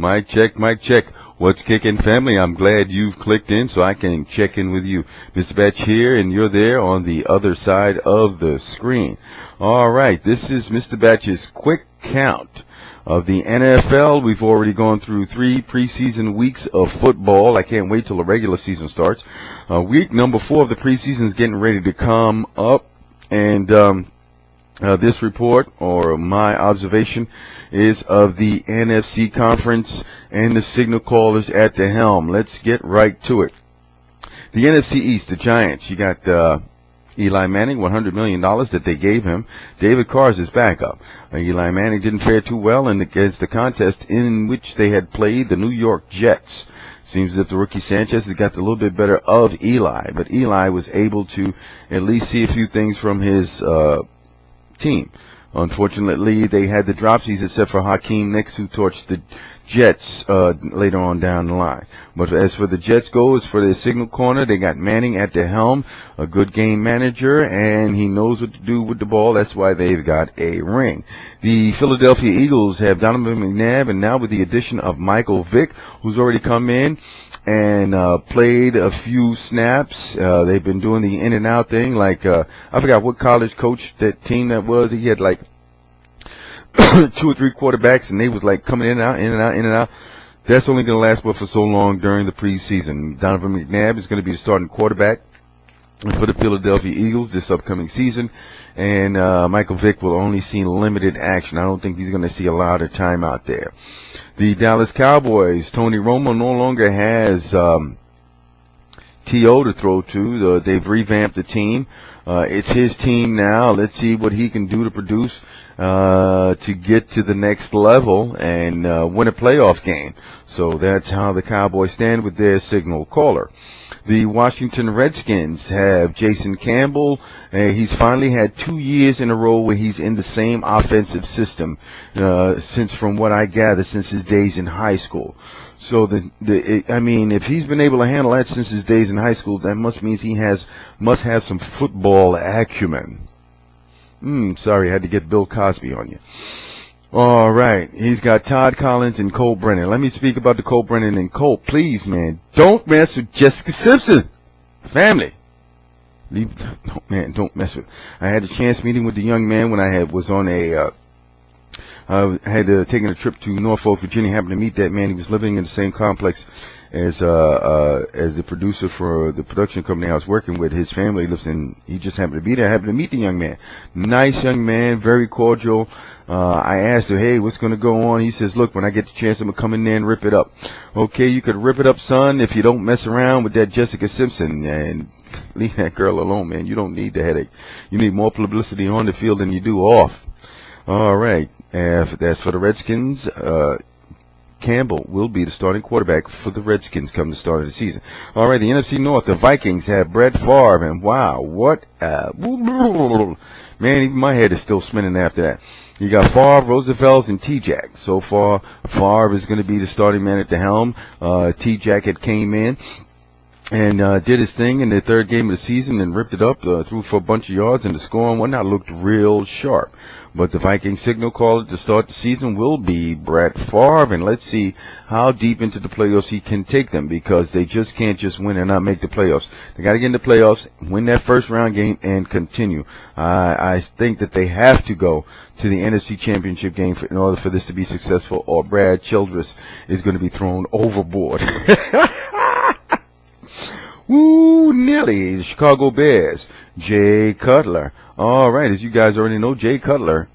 Mic check, mic check. What's kicking, family? I'm glad you've clicked in so I can check in with you. Mr. Batch here, and you're there on the other side of the screen. All right, this is Mr. Batch's quick count of the NFL. We've already gone through 3 preseason weeks of football. I can't wait till the regular season starts. Week number 4 of the preseason is getting ready to come up, and this report, or my observation, is of the NFC conference and the signal callers at the helm. Let's get right to it. The NFC East, the Giants, you got Eli Manning, $100 million that they gave him. David Carr is his backup. Eli Manning didn't fare too well against the contest in which they had played the New York Jets. Seems as if the rookie Sanchez has got a little bit better of Eli, but Eli was able to at least see a few things from his team. Unfortunately, they had the dropsies except for Hakeem Nicks, who torched the Jets later on down the line. But as for the Jets goes, for their signal corner, they got Manning at the helm, a good game manager, and he knows what to do with the ball. That's why they've got a ring. The Philadelphia Eagles have Donovan McNabb, and now with the addition of Michael Vick, who's already come in and played a few snaps. They've been doing the in and out thing. Like I forgot what college coach that team that was. He had like 2 or 3 quarterbacks, and they was like coming in and out, in and out, in and out. That's only going to last but for so long during the preseason. Donovan McNabb is going to be the starting quarterback for the Philadelphia Eagles this upcoming season, and Michael Vick will only see limited action. I don't think he's going to see a lot of time out there. The Dallas Cowboys, Tony Romo no longer has T.O. to throw to. They've revamped the team. It's his team now. Let's see what he can do to produce to get to the next level and win a playoff game. So that's how the Cowboys stand with their signal caller. The Washington Redskins have Jason Campbell. He's finally had 2 years in a row where he's in the same offensive system since, from what I gather, since his days in high school. So I mean, if he's been able to handle that since his days in high school, that must have some football acumen. Sorry, I had to get Bill Cosby on you. All right, he's got Todd Collins and Cole Brennan. Let me speak about the Cole Brennan and Cole. Please, man, don't mess with Jessica Simpson. Family. Don't mess with. I had a chance meeting with the young man when I was on a I had taken a trip to Norfolk, Virginia. Happened to meet that man. He was living in the same complex as the producer for the production company I was working with. His family lives in. He just happened to be there. I happened to meet the young man. Nice young man, very cordial. I asked him, "Hey, what's going to go on?" He says, "Look, when I get the chance, I'm gonna come in there and rip it up." Okay, you could rip it up, son, if you don't mess around with that Jessica Simpson and leave that girl alone, man. You don't need the headache. You need more publicity on the field than you do off. All right. As for the Redskins, Campbell will be the starting quarterback for the Redskins come the start of the season. All right, the NFC North, the Vikings have Brett Favre, and wow, what man, even my head is still spinning after that. You got Favre, Roosevelt, and T-Jack. So far, Favre is going to be the starting man at the helm. T-Jack had came in and did his thing in the 3rd game of the season and ripped it up, threw for a bunch of yards, and the score and whatnot looked real sharp. But the Viking signal caller to start the season will be Brett Favre, and let's see how deep into the playoffs he can take them, because they just can't just win and not make the playoffs. They got to get in the playoffs, win that first round game, and continue. I think that they have to go to the NFC Championship game in order for this to be successful, or Brad Childress is going to be thrown overboard. Woo, nearly. The Chicago Bears, Jay Cutler. All right, as you guys already know, Jay Cutler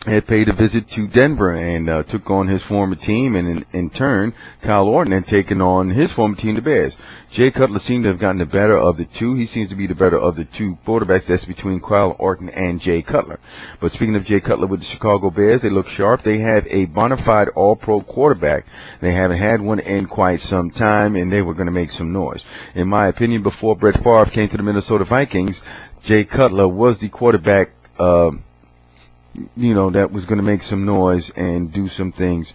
had paid a visit to Denver and took on his former team, and in turn, Kyle Orton had taken on his former team, the Bears. Jay Cutler seemed to have gotten the better of the two. He seems to be the better of the two quarterbacks. That's between Kyle Orton and Jay Cutler. But speaking of Jay Cutler with the Chicago Bears, they look sharp. They have a bona fide all-pro quarterback. They haven't had one in quite some time, and they were going to make some noise. In my opinion, before Brett Favre came to the Minnesota Vikings, Jay Cutler was the quarterback, that was going to make some noise and do some things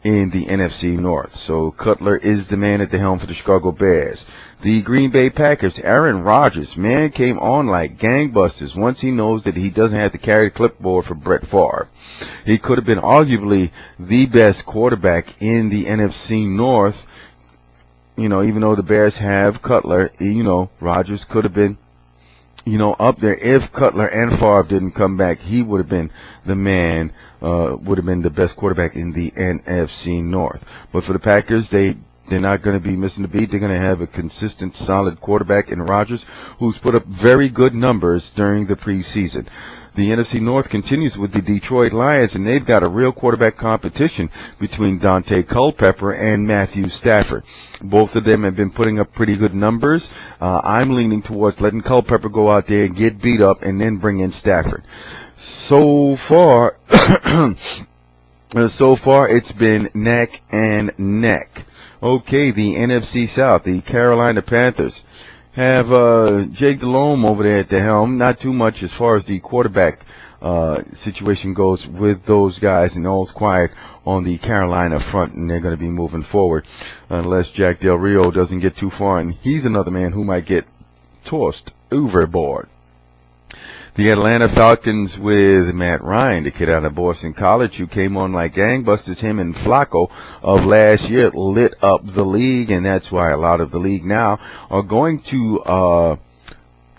in the NFC North. So Cutler is the man at the helm for the Chicago Bears. The Green Bay Packers, Aaron Rodgers, man, came on like gangbusters once he knows that he doesn't have to carry the clipboard for Brett Favre. He could have been arguably the best quarterback in the NFC North. You know, even though the Bears have Cutler, you know, Rodgers could have been, you know, up there. If Cutler and Favre didn't come back, he would have been the man, would have been the best quarterback in the NFC North. But for the Packers, they're not going to be missing the beat. They're going to have a consistent, solid quarterback in Rodgers, who's put up very good numbers during the preseason. The NFC North continues with the Detroit Lions, and they've got a real quarterback competition between Dante Culpepper and Matthew Stafford. Both of them have been putting up pretty good numbers. I'm leaning towards letting Culpepper go out there and get beat up and then bring in Stafford. So far, it's been neck and neck. Okay, the NFC South, the Carolina Panthers have Jake Delhomme over there at the helm. Not too much as far as the quarterback situation goes with those guys, and all's quiet on the Carolina front, and they're going to be moving forward unless Jack Del Rio doesn't get too far, and he's another man who might get tossed overboard. The Atlanta Falcons with Matt Ryan, the kid out of Boston College who came on like gangbusters. Him and Flacco of last year lit up the league, and that's why a lot of the league now are going to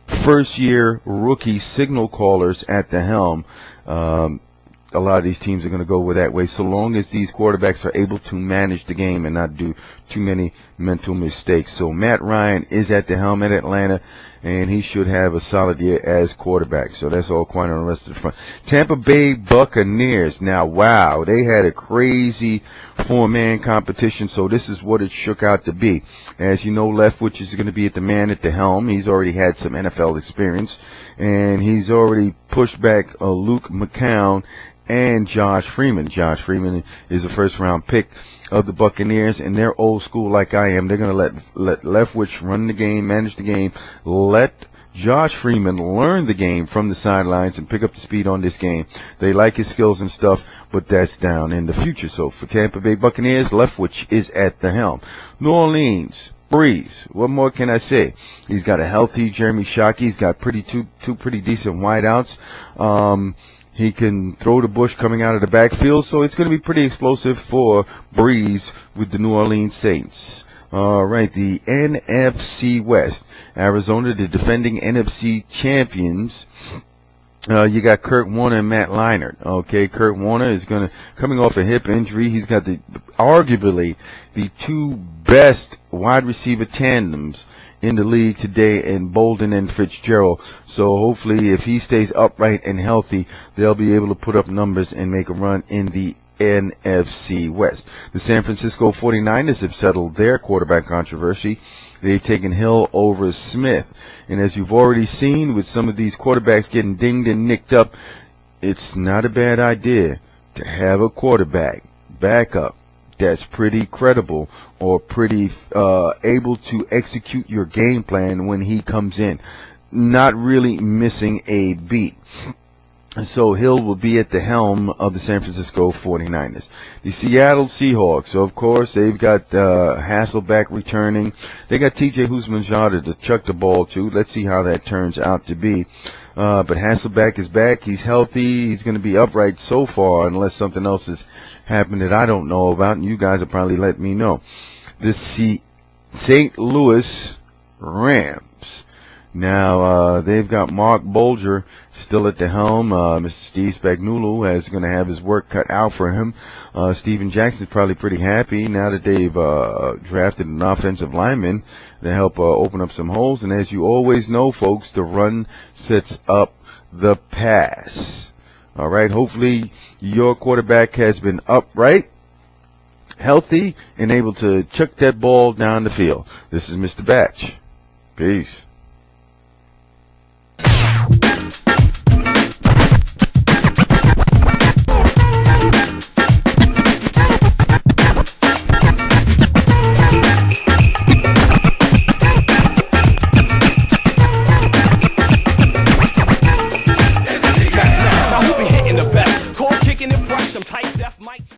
first-year rookie signal callers at the helm. A lot of these teams are going to go with that way, so long as these quarterbacks are able to manage the game and not do too many mental mistakes. So Matt Ryan is at the helm at Atlanta, and he should have a solid year as quarterback. So that's all quiet on the rest of the front. Tampa Bay Buccaneers. Now, wow, they had a crazy four-man competition, so this is what it shook out to be. As you know, Leftwich is going to be at the man at the helm. He's already had some NFL experience, and he's already pushed back Luke McCown and Josh Freeman. Josh Freeman is a first-round pick of the Buccaneers, and they're old school like I am. They're going to let Leftwich run the game, manage the game, let Josh Freeman learn the game from the sidelines and pick up the speed on this game. They like his skills and stuff, but that's down in the future. So for Tampa Bay Buccaneers, Leftwich is at the helm. New Orleans, Breeze. What more can I say? He's got a healthy Jeremy Shockey. He's got two pretty decent wideouts. He can throw the bush coming out of the backfield, so it's going to be pretty explosive for Breeze with the New Orleans Saints. All right, the NFC West. Arizona, the defending NFC champions. You got Kurt Warner and Matt Leinart. Okay, Kurt Warner is coming off a hip injury. He's got arguably the two best wide receiver tandems in the league today, in Bolden and Fitzgerald. So hopefully if he stays upright and healthy, they'll be able to put up numbers and make a run in the NFC West. The San Francisco 49ers have settled their quarterback controversy. They've taken Hill over Smith. And as you've already seen with some of these quarterbacks getting dinged and nicked up, it's not a bad idea to have a quarterback backup that's pretty credible or pretty able to execute your game plan when he comes in, not really missing a beat. So Hill will be at the helm of the San Francisco 49ers. The Seattle Seahawks, of course, they've got Hasselbeck returning. They got T.J. Houshmandzadeh to chuck the ball to. Let's see how that turns out to be. But Hasselbeck is back. He's healthy. He's going to be upright so far, unless something else has happened that I don't know about, and you guys will probably let me know. The St. Louis Rams. Now, they've got Mark Bulger still at the helm. Mr. Steve Spagnuolo is going to have his work cut out for him. Steven Jackson's probably pretty happy now that they've drafted an offensive lineman to help open up some holes. And as you always know, folks, the run sets up the pass. All right, hopefully your quarterback has been upright, healthy, and able to chuck that ball down the field. This is Mr. Batch. Peace.